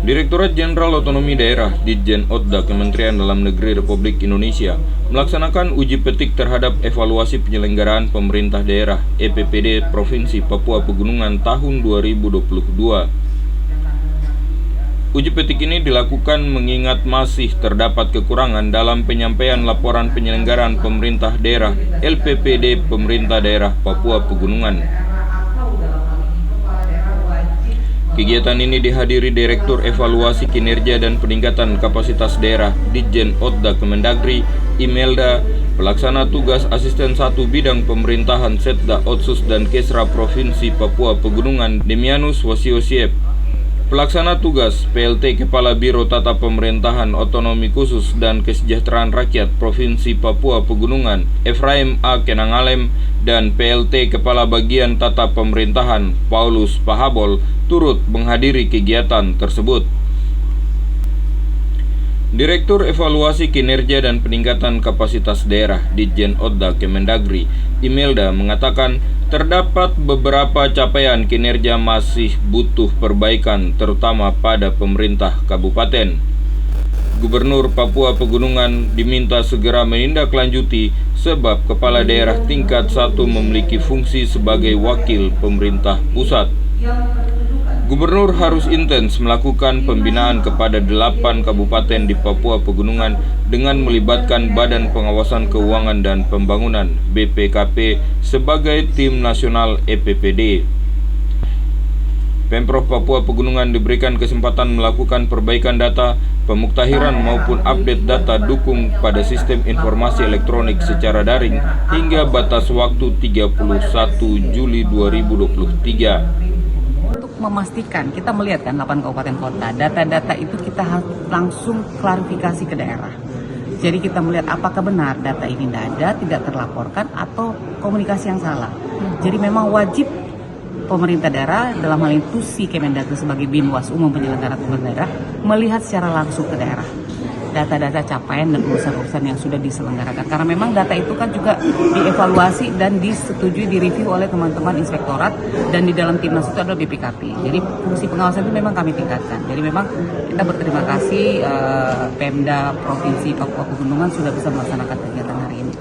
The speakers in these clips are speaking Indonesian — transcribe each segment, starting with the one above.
Direktorat Jenderal Otonomi Daerah Ditjen Otda Kementerian Dalam Negeri Republik Indonesia melaksanakan uji petik terhadap evaluasi penyelenggaraan pemerintah daerah EPPD Provinsi Papua Pegunungan tahun 2022. Uji petik ini dilakukan mengingat masih terdapat kekurangan dalam penyampaian laporan penyelenggaraan pemerintah daerah LPPD Pemerintah Daerah Papua Pegunungan. Kegiatan ini dihadiri Direktur Evaluasi Kinerja dan Peningkatan Kapasitas Daerah Ditjen Otda Kemendagri, Imelda, Pelaksana Tugas Asisten 1 Bidang Pemerintahan Setda Otsus dan Kesra Provinsi Papua Pegunungan, Demianus Wasiosiep, Pelaksana Tugas PLT Kepala Biro Tata Pemerintahan Otonomi Khusus dan Kesejahteraan Rakyat Provinsi Papua Pegunungan, Efraim A. Kenangalem, dan PLT Kepala Bagian Tata Pemerintahan, Paulus Pahabol, turut menghadiri kegiatan tersebut. Direktur Evaluasi Kinerja dan Peningkatan Kapasitas Daerah Ditjen Otda Kemendagri, Imelda, mengatakan terdapat beberapa capaian kinerja masih butuh perbaikan, terutama pada pemerintah kabupaten. Gubernur Papua Pegunungan diminta segera menindaklanjuti sebab kepala daerah tingkat 1 memiliki fungsi sebagai wakil pemerintah pusat. Gubernur harus intens melakukan pembinaan kepada 8 kabupaten di Papua Pegunungan dengan melibatkan Badan Pengawasan Keuangan dan Pembangunan BPKP sebagai tim nasional EPPD. Pemprov Papua Pegunungan diberikan kesempatan melakukan perbaikan data, pemuktahiran maupun update data dukung pada sistem informasi elektronik secara daring hingga batas waktu 31 Juli 2023. Memastikan, kita melihat kan 8 kabupaten kota, data-data itu kita harus langsung klarifikasi ke daerah. Jadi kita melihat apakah benar data ini tidak terlaporkan atau komunikasi yang salah. Jadi memang wajib pemerintah daerah, dalam hal itu si Kemendagri sebagai Binwas Umum Penyelenggara Pemerintahan Daerah, melihat secara langsung ke daerah data-data capaian dan urusan-urusan yang sudah diselenggarakan. Karena memang data itu kan juga dievaluasi dan disetujui, direview oleh teman-teman inspektorat, dan di dalam timnas itu adalah BPKP. Jadi fungsi pengawasan itu memang kami tingkatkan. Jadi memang kita berterima kasih Pemda Provinsi Papua Pegunungan sudah bisa melaksanakan kegiatan hari ini.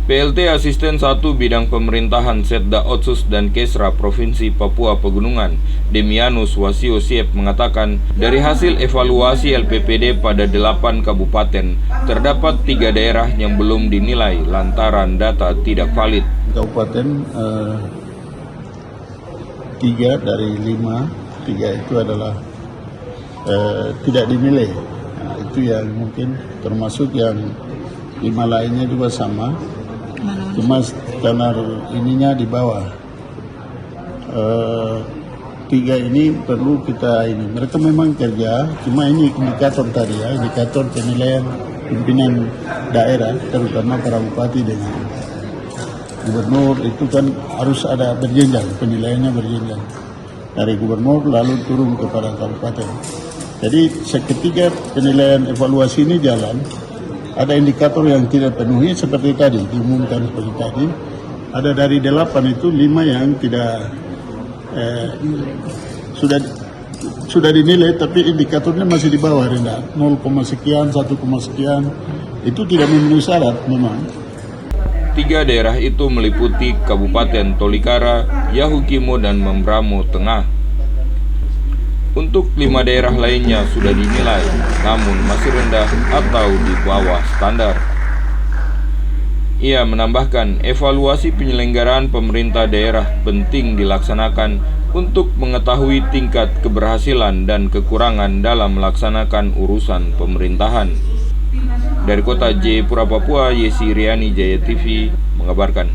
PLT Asisten 1 Bidang Pemerintahan Setda Otsus dan Kesra Provinsi Papua Pegunungan, Demianus Wasiosiep, mengatakan dari hasil evaluasi LPPD pada 8 kabupaten, terdapat 3 daerah yang belum dinilai lantaran data tidak valid. Kabupaten 3 dari 5, 3 itu adalah tidak dinilai. Nah, itu yang mungkin termasuk yang 5 lainnya juga sama. Cuma standar ininya di bawah. 3 ini perlu kita ini. Mereka memang kerja, cuma ini indikator tadi ya, indikator penilaian pimpinan daerah, terutama para bupati dengan gubernur itu kan harus ada berjenjang, penilaiannya berjenjang dari gubernur lalu turun kepada kabupaten. Jadi seketika penilaian evaluasi ini jalan, ada indikator yang tidak penuhi seperti tadi, diumumkan seperti tadi. Ada dari 8 itu 5 yang tidak sudah dinilai, tapi indikatornya masih di bawah rendah, 0, sekian, 1, sekian. Itu tidak memenuhi syarat memang. 3 daerah itu meliputi Kabupaten Tolikara, Yahukimo, dan Membramo Tengah. Untuk 5 daerah lainnya sudah dinilai, namun masih rendah atau di bawah standar. Ia menambahkan, evaluasi penyelenggaraan pemerintah daerah penting dilaksanakan untuk mengetahui tingkat keberhasilan dan kekurangan dalam melaksanakan urusan pemerintahan. Dari kota Jayapura, Papua, Yesi Riani, Jaya TV mengabarkan.